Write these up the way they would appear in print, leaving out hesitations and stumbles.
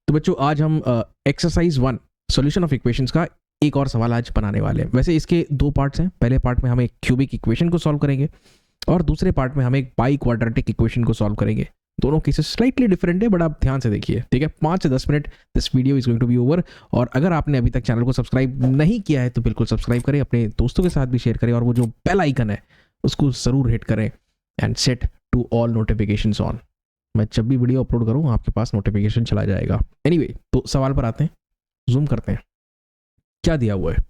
तो बच्चों आज हम एक्सरसाइज 1 सॉल्यूशन ऑफ इक्वेशंस का एक और सवाल आज बनाने वाले हैं। वैसे इसके दो पार्ट्स हैं। पहले पार्ट में हम एक क्यूबिक इक्वेशन को सॉल्व करेंगे और दूसरे पार्ट में हम एक बाई क्वाड्रेटिक इक्वेशन को सॉल्व करेंगे। दोनों केसेस स्लाइटली डिफरेंट है, बट आप ध्यान से देखिए, ठीक है। 5 से 10 minute this video is going to be over. और अगर आपने अभी तक चैनल को सब्सक्राइब नहीं किया है तो बिल्कुल सब्सक्राइब करें, अपने दोस्तों के साथ भी शेयर करें और वो जो बेल आइकन है उसको ज़रूर हिट करें and set to all notifications on. मैं जब भी वीडियो अपलोड करूँ आपके पास नोटिफिकेशन चला जाएगा। एनीवे, तो सवाल पर आते हैं, जूम करते हैं। क्या दिया हुआ है?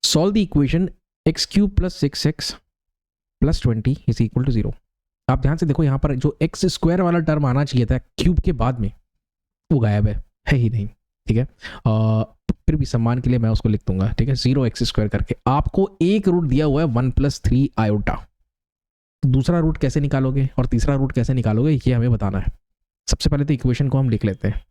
Solve the equation x cube plus 6x plus 20 is equal to 0। आप ध्यान से देखो, यहाँ पर जो एक्स स्क्वायर वाला टर्म आना चाहिए था क्यूब के बाद में, वो गायब है ही नहीं, ठीक है। फिर भी सम्मान के लिए मैं उसको लिख दूंगा, ठीक है, 0x² करके। आपको एक रूट दिया हुआ है 1 + 3 आयोटा। दूसरा रूट कैसे निकालोगे और तीसरा रूट कैसे निकालोगे ये हमें बताना है। सबसे पहले तो इक्वेशन को हम लिख लेते हैं।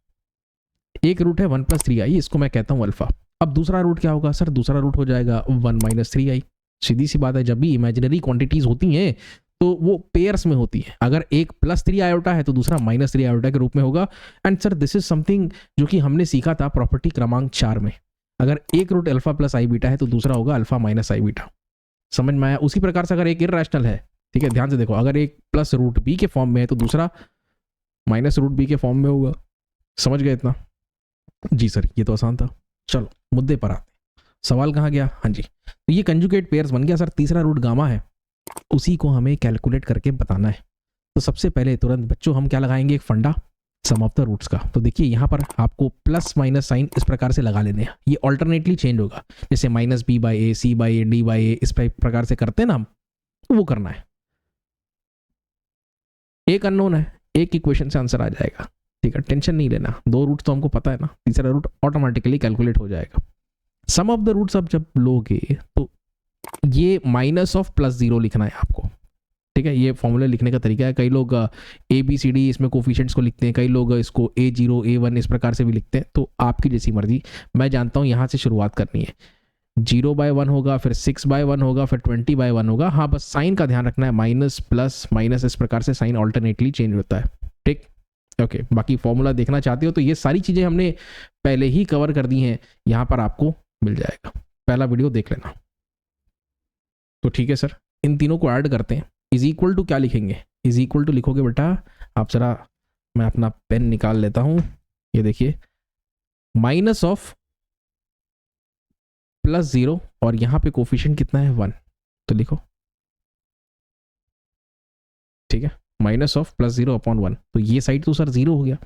एक रूट है 1 + 3i, इसको मैं कहता हूं अल्फा। अब दूसरा रूट क्या होगा सर? दूसरा रूट हो जाएगा 1 - 3i। सीधी सी बात है, जब भी इमेजिनरी क्वांटिटीज होती हैं तो वो पेयर्स में होती है। अगर एक +3 आयोटा है तो दूसरा -3 आयोटा के रूप में होगा। And sir this is something जो कि हमने सीखा था प्रॉपर्टी क्रमांक 4 में। अगर एक रूट अल्फा + i बीटा है तो दूसरा होगा अल्फा - i बीटा। समझ में आया? उसी प्रकार से अगर एक इर्रेशनल है, ठीक है, ध्यान से देखो, अगर एक +√b के फॉर्म में है तो दूसरा -√b के फॉर्म में होगा। समझ गए इतना? जी सर, ये तो आसान था। चलो मुद्दे पर आते हैं। सवाल कहाँ गया? हाँ जी, तो ये कंजुगेट पेयर्स बन गया सर। तीसरा रूट गामा है, उसी को हमें कैलकुलेट करके बताना है। तो सबसे पहले तुरंत बच्चों हम क्या लगाएंगे? एक फंडा, सम ऑफ द रूट्स का। तो देखिए यहाँ पर आपको प्लस माइनस साइन इस प्रकार से लगा लेने हैं। ये ऑल्टरनेटली चेंज होगा, जैसे -b/a, c/a, d/a, इस प्रकार से करते हैं ना हम, वो करना है। एक अननोन है, एक इक्वेशन से आंसर आ जाएगा, ठीक है, टेंशन नहीं लेना। दो रूट तो हमको पता है ना, तीसरा रूट ऑटोमेटिकली कैलकुलेट हो जाएगा। सम ऑफ द रूट्स अब जब लोगे तो ये -(+0) लिखना है आपको, ठीक है। ये फॉर्मूला लिखने का तरीका है। कई लोग ABCD इसमें कोफिशिएंट्स को लिखते हैं, कई लोग इसको A0 A1 इस प्रकार से भी लिखते हैं। तो आपकी जैसी मर्जी। मैं जानता हूँ यहाँ से शुरुआत करनी है। 0/1 होगा, फिर 6/1 होगा, फिर 20/1 होगा। हाँ, बस साइन का ध्यान रखना है, माइनस प्लस माइनस इस प्रकार से साइन ऑल्टरनेटली चेंज होता है, ठीक। ओके, बाकी फॉर्मूला देखना चाहते हो तो ये सारी चीज़ें हमने पहले ही कवर कर दी हैं, यहाँ पर आपको मिल जाएगा। पहला वीडियो देख लेना। तो ठीक है सर, इन तीनों को ऐड करते हैं। इज इक्वल टू क्या लिखेंगे? इज इक्वल टू लिखोगे बेटा आप, जरा मैं अपना पेन निकाल लेता हूँ। ये देखिए, -(+0) और यहाँ पे कोफिशिएंट कितना है? 1। तो लिखो, ठीक है, -(+0/1). तो ये साइड तो सर 0 हो गया,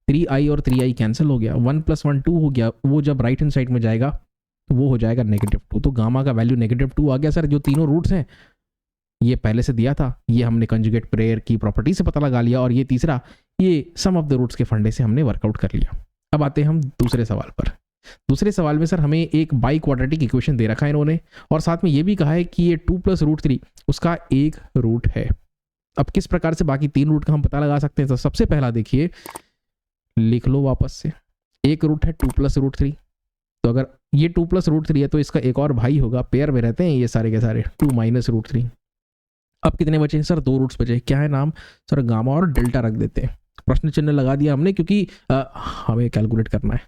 3i और 3i कैंसिल हो गया, 1 + 1 2 हो गया। वो जब राइट हैंड साइड में जाएगा तो वो हो जाएगा -2। तो गामा का वैल्यू -2 आ गया सर। जो तीनों रूट्स हैं ये पहले से दिया था, ये हमने कंजुगेट पेयर की प्रॉपर्टी से पता लगा लिया, और ये तीसरा, ये सम ऑफ द रूट्स के फंडे से हमने वर्कआउट कर लिया। अब आते हैं हम दूसरे सवाल पर। दूसरे सवाल में सर हमें एक बाई क्वाड्रेटिक इक्वेशन दे रखा है इन्होंने, और साथ में ये भी कहा है कि ये 2 + √3 उसका एक रूट है। अब किस प्रकार से बाकी 3 रूट का हम पता लगा सकते हैं? तो सबसे पहला देखिए, लिख लो वापस से, एक रूट है 2 + √3। तो अगर ये 2 + √3 है तो इसका एक और भाई होगा, पेयर में रहते हैं ये सारे के सारे, 2 - √3। अब कितने बचे सर? 2 रूट्स बचे। क्या है नाम सर? गामा और डेल्टा रख देते हैं। प्रश्न चिन्ह लगा दिया हमने क्योंकि हमें कैलकुलेट करना है।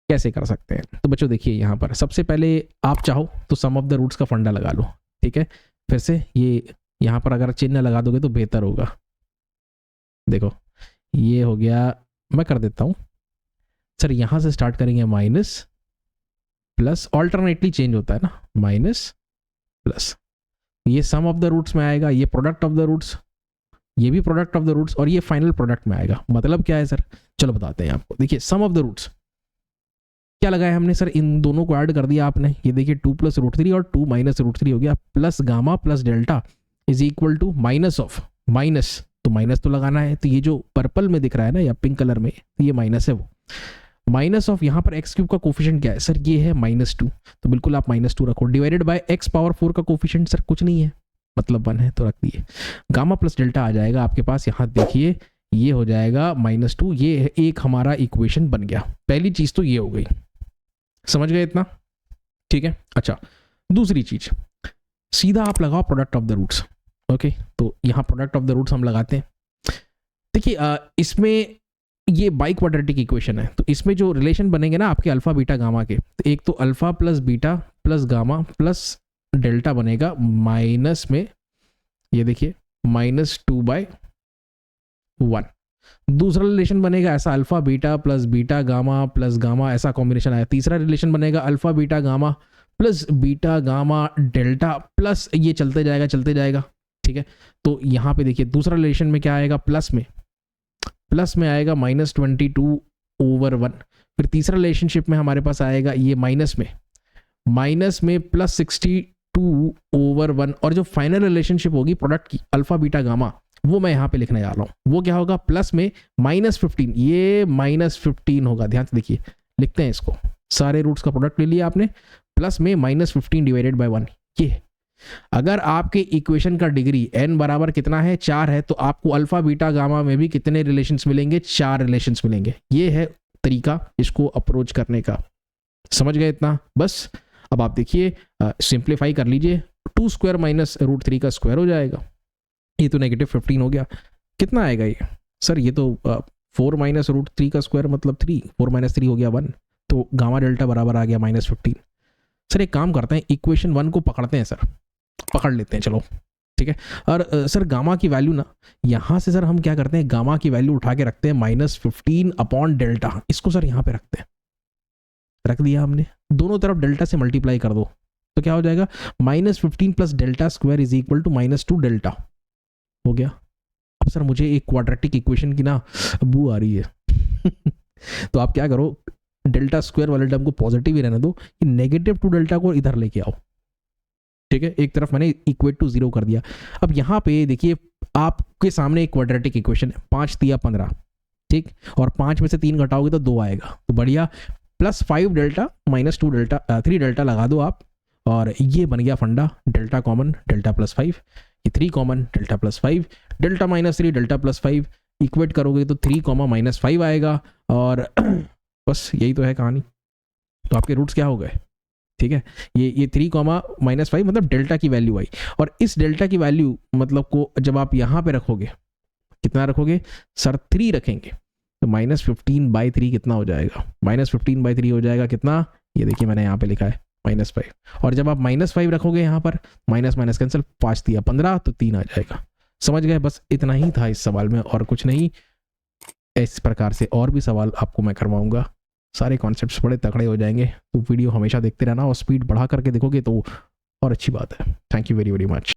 कैसे कर सकते हैं? तो बच्चों देखिए, यहाँ पर सबसे पहले आप चाहो तो सम ऑफ द रूट्स का फंडा लगा लो, ठीक है। फिर से ये यहाँ पर अगर चिन्ह लगा दोगे तो बेहतर होगा। देखो ये हो गया, मैं कर देता हूँ सर। यहाँ से स्टार्ट करेंगे, माइनस प्लस, ऑल्टरनेटली चेंज होता है ना, माइनस प्लस। ये सम ऑफ द रूट्स में आएगा, ये प्रोडक्ट ऑफ द रूट्स, ये भी प्रोडक्ट ऑफ द रूट्स, और ये फाइनल प्रोडक्ट में आएगा। मतलब क्या है सर? चलो बताते हैं आपको। देखिए सम ऑफ द रूट्स क्या लगाया हमने सर? इन दोनों को ऐड कर दिया आपने। ये देखिए 2 + √3 और 2 - √3 हो गया, plus gamma plus delta is equal to minus of minus. तो माइनस तो लगाना है। तो ये जो पर्पल में दिख रहा है ना, या पिंक कलर में, ये माइनस है। वो माइनस ऑफ, यहाँ पर x³ का कोफिशिएंट क्या है सर? ये है -2। तो बिल्कुल आप -2 रखो, डिवाइडेड बाय x⁴ का कोफिशिएंट सर कुछ नहीं है, मतलब 1 है, तो रख दिए। गामा प्लस डेल्टा आ जाएगा आपके पास। यहाँ देखिए ये हो जाएगा -2। ये एक हमारा इक्वेशन बन गया। पहली चीज तो ये हो गई, समझ गए इतना? ठीक है। अच्छा, दूसरी चीज, सीधा आप लगाओ product of the roots. Okay, तो यहाँ प्रोडक्ट ऑफ द रूट्स हम लगाते हैं। देखिए इसमें ये बाई क्वाड्रेटिक इक्वेशन है, तो इसमें जो रिलेशन बनेंगे ना आपके अल्फा बीटा गामा के, तो एक तो alpha plus beta plus gamma plus delta बनेगा माइनस में, ये देखिए -2/1। दूसरा रिलेशन बनेगा ऐसा अल्फा बीटा प्लस गामा ऐसा कॉम्बिनेशन आया। तीसरा रिलेशन बनेगा alpha beta gamma delta plus ये चलते जाएगा, ठीक है। तो यहाँ पे देखिए दूसरा रिलेशन में क्या आएगा, प्लस में आएगा -22/1। फिर तीसरा रिलेशनशिप में हमारे पास आएगा ये माइनस में +62/1। और जो फाइनल रिलेशनशिप होगी प्रोडक्ट की अल्फा बीटा गामा, वो मैं यहाँ पे लिखने जा रहा हूँ। वो क्या होगा, प्लस में -15, ये -15 होगा। ध्यान से देखिए, लिखते हैं इसको, सारे रूट्स का प्रोडक्ट ले लिया आपने, प्लस में -15/1। ये अगर आपके इक्वेशन का डिग्री n बराबर कितना है, 4 है, तो आपको अल्फा बीटा गामा में भी कितने रिलेशंस मिलेंगे, 4 रिलेशंस मिलेंगे। ये है तरीका इसको अप्रोच करने का। समझ गए इतना? बस अब आप देखिए, सिंप्लीफाई कर लीजिए, 2² - √3 का स्क्वायर हो जाएगा। ये तो -15 हो गया। कितना आएगा ये? सर ये तो 4 - √3 का स्क्वायर मतलब 3, 4 - 3 हो गया 1, तो गामा डेल्टा बराबर आ गया -15। सर एक काम करते हैं, इक्वेशन 1 को पकड़ते हैं, सर पकड़ लेते हैं, चलो ठीक है। और सर गामा की वैल्यू ना, यहाँ से सर हम क्या करते हैं, गामा की वैल्यू उठा के रखते हैं -15/डेल्टा। इसको सर यहाँ पे रखते हैं, रख दिया हमने, दोनों तरफ डेल्टा से मल्टीप्लाई कर दो, तो क्या हो जाएगा, -15 + delta square is equal to -2 delta हो गया। अब सर मुझे एक क्वाड्रेटिक इक्वेशन की ना बू आ रही है तो आप क्या करो, डेल्टा स्क्वायर वाले टर्म को पॉजिटिव ही रहने दो, -2 डेल्टा को इधर लेके आओ, ठीक है। एक तरफ मैंने इक्वेट टू 0 कर दिया। अब यहाँ पे देखिए आपके सामने एक क्वाड्रेटिक इक्वेशन है, 5 × 3 = 15, ठीक, और 5 में से 3 घटाओगे तो 2 आएगा, तो बढ़िया। +5 डेल्टा -2 डेल्टा 3 डेल्टा लगा दो आप, और ये बन गया फंडा, डेल्टा कॉमन डेल्टा +5, ये 3 common delta +5, delta -3 delta +5 equate करोगे तो 3, -5 आएगा, और बस यही तो है कहानी। तो आपके रूट्स क्या हो गए, ठीक है। ये 3, -5 मतलब डेल्टा की वैल्यू आई, और इस डेल्टा की वैल्यू मतलब को जब आप यहाँ पे रखोगे, कितना रखोगे सर, 3 रखेंगे, तो -15/3 कितना हो जाएगा, -15/3 हो जाएगा कितना, ये देखिए मैंने यहाँ पे लिखा है -5। और जब आप -5 रखोगे यहाँ पर, माइनस कैंसिल, 5 × 3 = 15, तो 3 आ जाएगा। समझ गए? बस इतना ही था इस सवाल में, और कुछ नहीं। इस प्रकार से और भी सवाल आपको मैं करवाऊंगा, सारे कॉन्सेप्ट्स बड़े तगड़े हो जाएंगे। तो वीडियो हमेशा देखते रहना, और स्पीड बढ़ा करके देखोगे तो और अच्छी बात है। Thank you very very much.